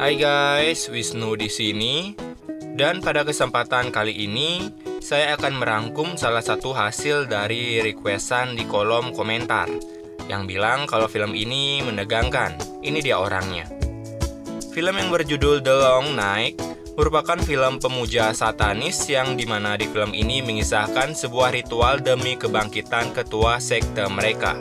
Hai guys, Wisnu di sini. Dan pada kesempatan kali ini, saya akan merangkum salah satu hasil dari requestan di kolom komentar yang bilang kalau film ini menegangkan. Ini dia orangnya. Film yang berjudul The Long Night merupakan film pemuja satanis yang dimana di film ini mengisahkan sebuah ritual demi kebangkitan ketua sekte mereka.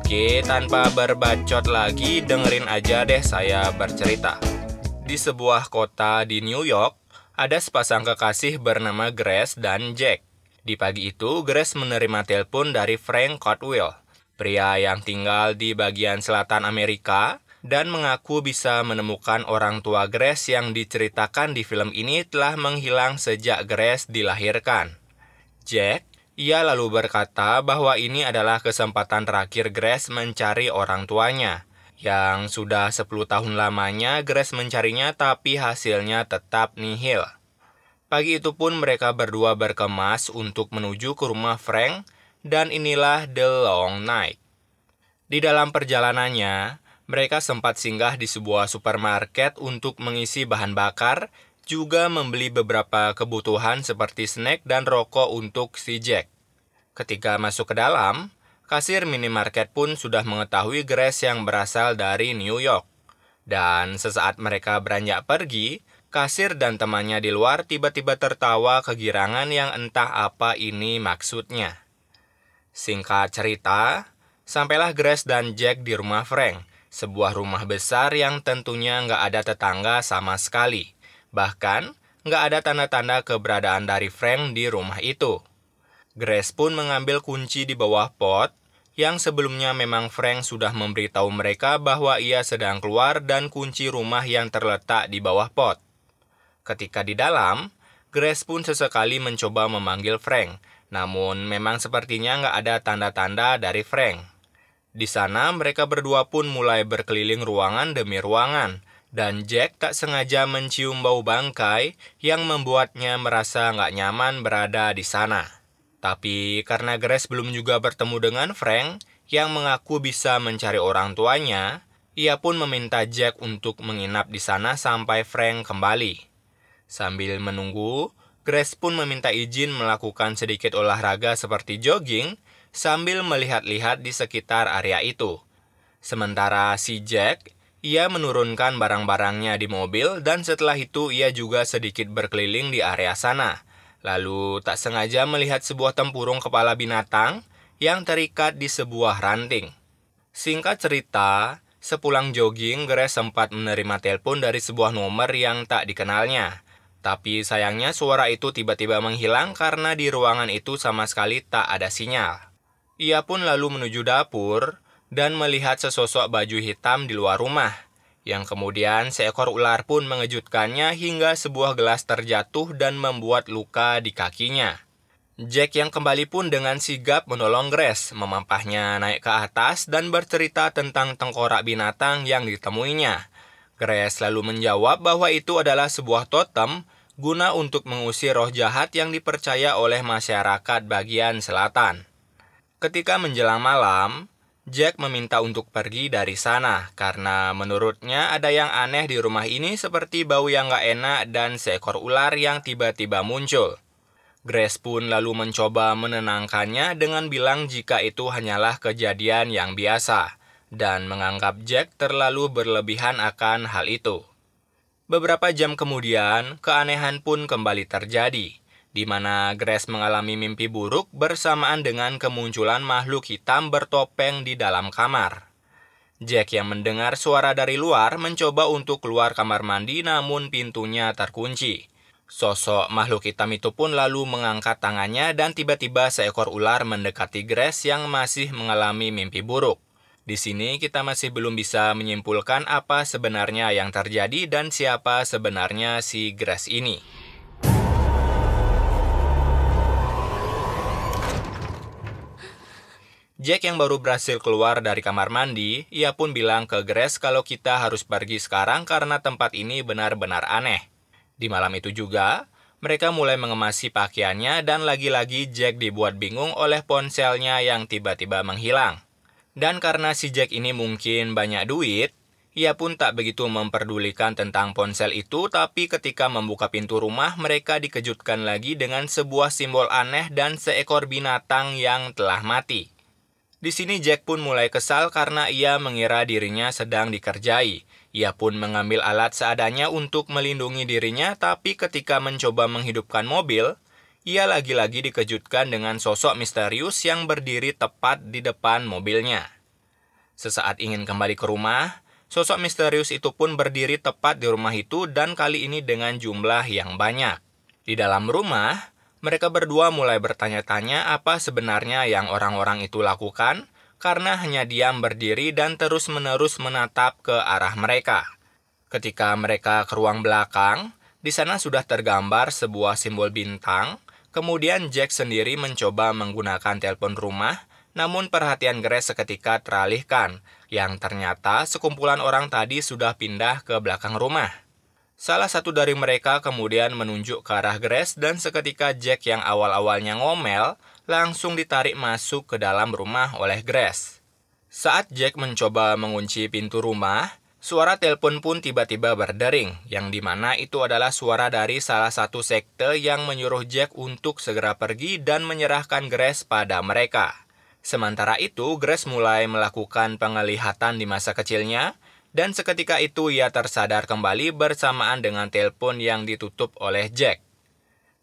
Oke, tanpa berbacot lagi, dengerin aja deh saya bercerita. Di sebuah kota di New York, ada sepasang kekasih bernama Grace dan Jack. Di pagi itu, Grace menerima telepon dari Frank Cotwell, pria yang tinggal di bagian selatan Amerika, dan mengaku bisa menemukan orang tua Grace yang diceritakan di film ini telah menghilang sejak Grace dilahirkan. Jack, ia lalu berkata bahwa ini adalah kesempatan terakhir Grace mencari orang tuanya. Yang sudah 10 tahun lamanya Grace mencarinya tapi hasilnya tetap nihil. Pagi itu pun mereka berdua berkemas untuk menuju ke rumah Frank dan inilah The Long Night. Di dalam perjalanannya, mereka sempat singgah di sebuah supermarket untuk mengisi bahan bakar, juga membeli beberapa kebutuhan seperti snack dan rokok untuk si Jack. Ketika masuk ke dalam, kasir minimarket pun sudah mengetahui Grace yang berasal dari New York. Dan sesaat mereka beranjak pergi, kasir dan temannya di luar tiba-tiba tertawa kegirangan yang entah apa ini maksudnya. Singkat cerita, sampailah Grace dan Jack di rumah Frank, sebuah rumah besar yang tentunya nggak ada tetangga sama sekali. Bahkan, nggak ada tanda-tanda keberadaan dari Frank di rumah itu. Grace pun mengambil kunci di bawah pot, yang sebelumnya memang Frank sudah memberitahu mereka bahwa ia sedang keluar dan kunci rumah yang terletak di bawah pot. Ketika di dalam, Grace pun sesekali mencoba memanggil Frank, namun memang sepertinya nggak ada tanda-tanda dari Frank. Di sana mereka berdua pun mulai berkeliling ruangan demi ruangan, dan Jack tak sengaja mencium bau bangkai yang membuatnya merasa nggak nyaman berada di sana. Tapi karena Grace belum juga bertemu dengan Frank yang mengaku bisa mencari orang tuanya, ia pun meminta Jack untuk menginap di sana sampai Frank kembali. Sambil menunggu, Grace pun meminta izin melakukan sedikit olahraga seperti jogging sambil melihat-lihat di sekitar area itu. Sementara si Jack, ia menurunkan barang-barangnya di mobil dan setelah itu ia juga sedikit berkeliling di area sana. Lalu tak sengaja melihat sebuah tempurung kepala binatang yang terikat di sebuah ranting. Singkat cerita, sepulang jogging Grace sempat menerima telepon dari sebuah nomor yang tak dikenalnya. Tapi sayangnya suara itu tiba-tiba menghilang karena di ruangan itu sama sekali tak ada sinyal. Ia pun lalu menuju dapur dan melihat sesosok baju hitam di luar rumah, yang kemudian seekor ular pun mengejutkannya hingga sebuah gelas terjatuh dan membuat luka di kakinya. Jack yang kembali pun dengan sigap menolong Grace, memampahnya naik ke atas dan bercerita tentang tengkorak binatang yang ditemuinya. Grace lalu menjawab bahwa itu adalah sebuah totem guna untuk mengusir roh jahat yang dipercaya oleh masyarakat bagian selatan. Ketika menjelang malam, Jack meminta untuk pergi dari sana karena menurutnya ada yang aneh di rumah ini seperti bau yang gak enak dan seekor ular yang tiba-tiba muncul. Grace pun lalu mencoba menenangkannya dengan bilang jika itu hanyalah kejadian yang biasa dan menganggap Jack terlalu berlebihan akan hal itu. Beberapa jam kemudian, keanehan pun kembali terjadi, di mana Grace mengalami mimpi buruk bersamaan dengan kemunculan makhluk hitam bertopeng di dalam kamar. Jack yang mendengar suara dari luar mencoba untuk keluar kamar mandi namun pintunya terkunci. Sosok makhluk hitam itu pun lalu mengangkat tangannya dan tiba-tiba seekor ular mendekati Grace yang masih mengalami mimpi buruk. Di sini kita masih belum bisa menyimpulkan apa sebenarnya yang terjadi dan siapa sebenarnya si Grace ini. Jack yang baru berhasil keluar dari kamar mandi, ia pun bilang ke Grace kalau kita harus pergi sekarang karena tempat ini benar-benar aneh. Di malam itu juga, Mereka mulai mengemasi pakaiannya dan lagi-lagi Jack dibuat bingung oleh ponselnya yang tiba-tiba menghilang. Dan karena si Jack ini mungkin banyak duit, ia pun tak begitu memperdulikan tentang ponsel itu, tapi ketika membuka pintu rumah, mereka dikejutkan lagi dengan sebuah simbol aneh dan seekor binatang yang telah mati. Di sini Jack pun mulai kesal karena ia mengira dirinya sedang dikerjai. Ia pun mengambil alat seadanya untuk melindungi dirinya, tapi ketika mencoba menghidupkan mobil, ia lagi-lagi dikejutkan dengan sosok misterius yang berdiri tepat di depan mobilnya. Sesaat ingin kembali ke rumah, sosok misterius itu pun berdiri tepat di rumah itu dan kali ini dengan jumlah yang banyak. Di dalam rumah, mereka berdua mulai bertanya-tanya apa sebenarnya yang orang-orang itu lakukan, karena hanya diam berdiri dan terus-menerus menatap ke arah mereka. Ketika mereka ke ruang belakang, di sana sudah tergambar sebuah simbol bintang. Kemudian Jack sendiri mencoba menggunakan telepon rumah, namun perhatian Grace seketika teralihkan, yang ternyata sekumpulan orang tadi sudah pindah ke belakang rumah. Salah satu dari mereka kemudian menunjuk ke arah Grace dan seketika Jack yang awal-awalnya ngomel langsung ditarik masuk ke dalam rumah oleh Grace. Saat Jack mencoba mengunci pintu rumah, suara telepon pun tiba-tiba berdering, yang dimana itu adalah suara dari salah satu sekte yang menyuruh Jack untuk segera pergi dan menyerahkan Grace pada mereka. Sementara itu, Grace mulai melakukan penglihatan di masa kecilnya, dan seketika itu ia tersadar kembali bersamaan dengan telepon yang ditutup oleh Jack.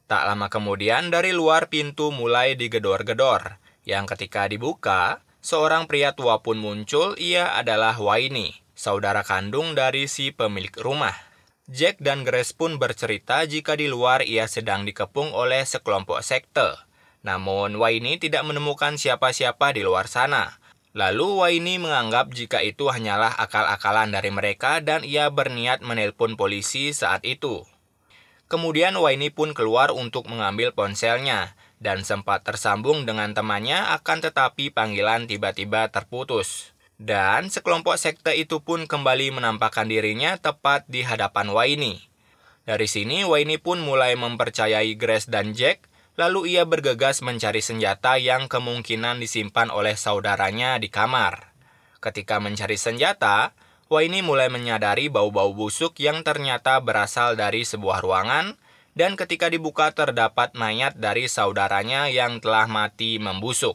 Tak lama kemudian dari luar pintu mulai digedor-gedor, yang ketika dibuka, seorang pria tua pun muncul. Ia adalah Wayne, saudara kandung dari si pemilik rumah. Jack dan Grace pun bercerita jika di luar ia sedang dikepung oleh sekelompok sekte. Namun Wayne tidak menemukan siapa-siapa di luar sana. Lalu Wayne menganggap jika itu hanyalah akal-akalan dari mereka dan ia berniat menelpon polisi saat itu. Kemudian Wayne pun keluar untuk mengambil ponselnya dan sempat tersambung dengan temannya, akan tetapi panggilan tiba-tiba terputus. Dan sekelompok sekte itu pun kembali menampakkan dirinya tepat di hadapan Wayne. Dari sini Wayne pun mulai mempercayai Grace dan Jack. Lalu ia bergegas mencari senjata yang kemungkinan disimpan oleh saudaranya di kamar. Ketika mencari senjata, Wayne mulai menyadari bau-bau busuk yang ternyata berasal dari sebuah ruangan, dan ketika dibuka terdapat mayat dari saudaranya yang telah mati membusuk.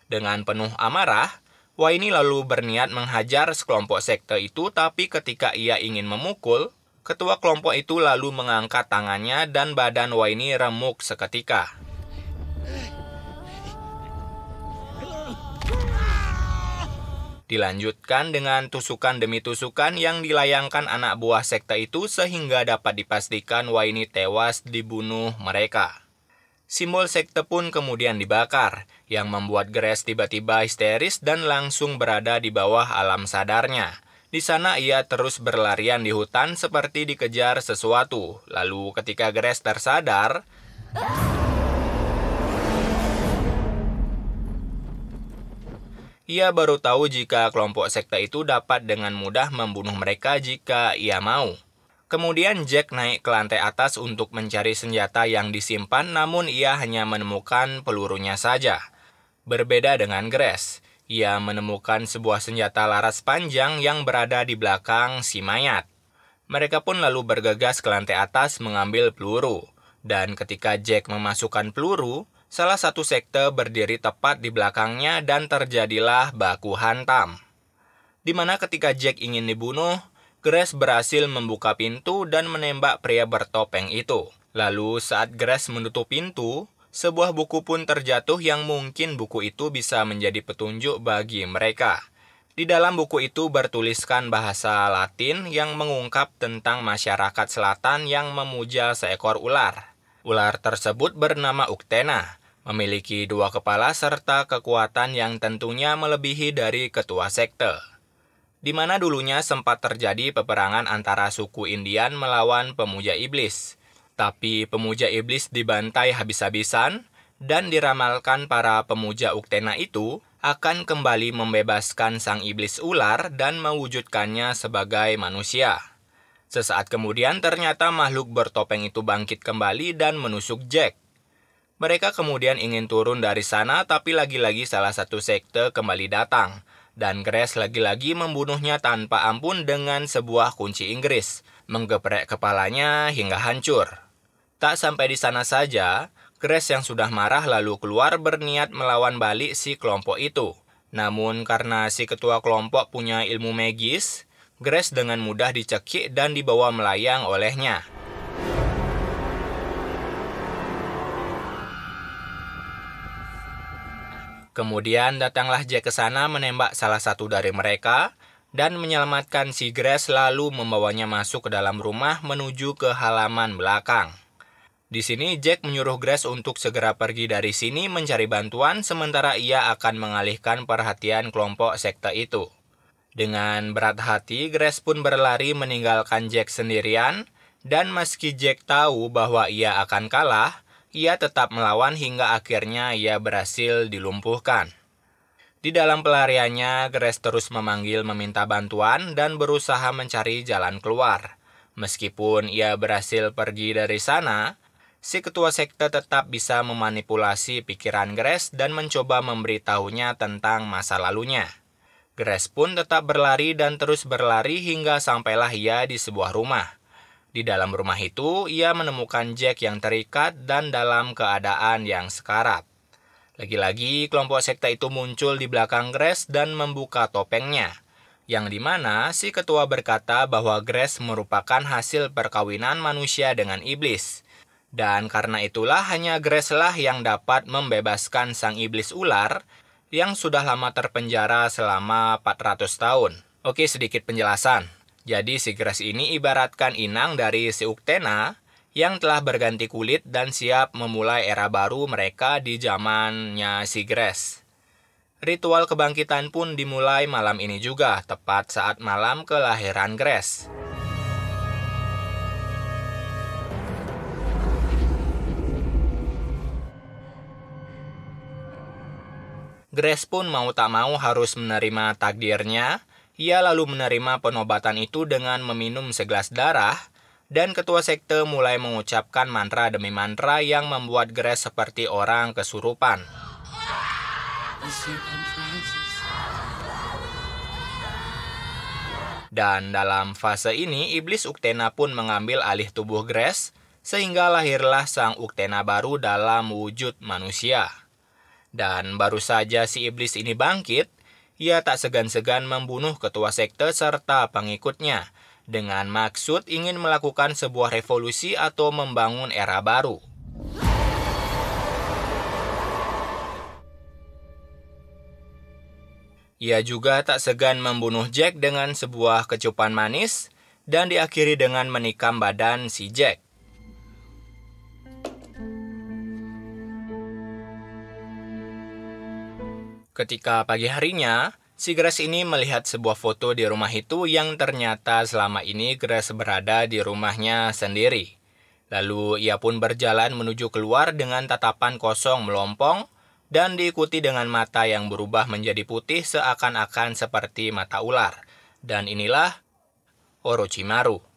Dengan penuh amarah, Wayne lalu berniat menghajar sekelompok sekte itu, tapi ketika ia ingin memukul, ketua kelompok itu lalu mengangkat tangannya dan badan Wayne remuk seketika. Dilanjutkan dengan tusukan demi tusukan yang dilayangkan anak buah sekte itu sehingga dapat dipastikan Wayne tewas dibunuh mereka. Simbol sekte pun kemudian dibakar, yang membuat Grace tiba-tiba histeris dan langsung berada di bawah alam sadarnya. Di sana ia terus berlarian di hutan seperti dikejar sesuatu. Lalu ketika Grace tersadar, ia baru tahu jika kelompok sekte itu dapat dengan mudah membunuh mereka jika ia mau. Kemudian Jack naik ke lantai atas untuk mencari senjata yang disimpan, namun ia hanya menemukan pelurunya saja. Berbeda dengan Grace, ia menemukan sebuah senjata laras panjang yang berada di belakang si mayat. Mereka pun lalu bergegas ke lantai atas mengambil peluru. Dan ketika Jack memasukkan peluru, salah satu sekte berdiri tepat di belakangnya dan terjadilah baku hantam. Di mana ketika Jack ingin dibunuh, Grace berhasil membuka pintu dan menembak pria bertopeng itu. Lalu saat Grace menutup pintu, sebuah buku pun terjatuh yang mungkin buku itu bisa menjadi petunjuk bagi mereka. Di dalam buku itu bertuliskan bahasa Latin yang mengungkap tentang masyarakat selatan yang memuja seekor ular. Ular tersebut bernama Uktena, memiliki 2 kepala serta kekuatan yang tentunya melebihi dari ketua sekte. Di mana dulunya sempat terjadi peperangan antara suku Indian melawan pemuja iblis. Tapi pemuja iblis dibantai habis-habisan dan diramalkan para pemuja Uktena itu akan kembali membebaskan sang iblis ular dan mewujudkannya sebagai manusia. Sesaat kemudian ternyata makhluk bertopeng itu bangkit kembali dan menusuk Jack. Mereka kemudian ingin turun dari sana, tapi lagi-lagi salah satu sekte kembali datang. Dan Grace lagi-lagi membunuhnya tanpa ampun dengan sebuah kunci Inggris, menggeprek kepalanya hingga hancur. Tak sampai di sana saja, Grace yang sudah marah lalu keluar berniat melawan balik si kelompok itu. Namun karena si ketua kelompok punya ilmu magis, Grace dengan mudah dicekik dan dibawa melayang olehnya. Kemudian datanglah Jack ke sana menembak salah satu dari mereka dan menyelamatkan si Grace lalu membawanya masuk ke dalam rumah menuju ke halaman belakang. Di sini Jack menyuruh Grace untuk segera pergi dari sini mencari bantuan sementara ia akan mengalihkan perhatian kelompok sekte itu. Dengan berat hati, Grace pun berlari meninggalkan Jack sendirian dan meski Jack tahu bahwa ia akan kalah, ia tetap melawan hingga akhirnya ia berhasil dilumpuhkan. Di dalam pelariannya, Grace terus memanggil meminta bantuan dan berusaha mencari jalan keluar. Meskipun ia berhasil pergi dari sana, si ketua sekte tetap bisa memanipulasi pikiran Grace dan mencoba memberitahunya tentang masa lalunya. Grace pun tetap berlari dan terus berlari hingga sampailah ia di sebuah rumah. Di dalam rumah itu, ia menemukan Jack yang terikat dan dalam keadaan yang sekarat. Lagi-lagi, kelompok sekte itu muncul di belakang Grace dan membuka topengnya, yang dimana si ketua berkata bahwa Grace merupakan hasil perkawinan manusia dengan iblis. Dan karena itulah hanya Grace lah yang dapat membebaskan sang iblis ular yang sudah lama terpenjara selama 400 tahun. Oke, sedikit penjelasan. Jadi si Grace ini ibaratkan inang dari si Uktena yang telah berganti kulit dan siap memulai era baru mereka di zamannya si Grace. Ritual kebangkitan pun dimulai malam ini juga, tepat saat malam kelahiran Grace. Grace pun mau tak mau harus menerima takdirnya. Ia lalu menerima penobatan itu dengan meminum segelas darah, dan ketua sekte mulai mengucapkan mantra demi mantra yang membuat Grace seperti orang kesurupan. Dan dalam fase ini, iblis Uktena pun mengambil alih tubuh Grace, sehingga lahirlah sang Uktena baru dalam wujud manusia. Dan baru saja si iblis ini bangkit, ia tak segan-segan membunuh ketua sekte serta pengikutnya, dengan maksud ingin melakukan sebuah revolusi atau membangun era baru. Ia juga tak segan membunuh Jack dengan sebuah kecupan manis, dan diakhiri dengan menikam badan si Jack. Ketika pagi harinya, si Grace ini melihat sebuah foto di rumah itu yang ternyata selama ini Grace berada di rumahnya sendiri. Lalu ia pun berjalan menuju keluar dengan tatapan kosong melompong dan diikuti dengan mata yang berubah menjadi putih seakan-akan seperti mata ular. Dan inilah Orochimaru.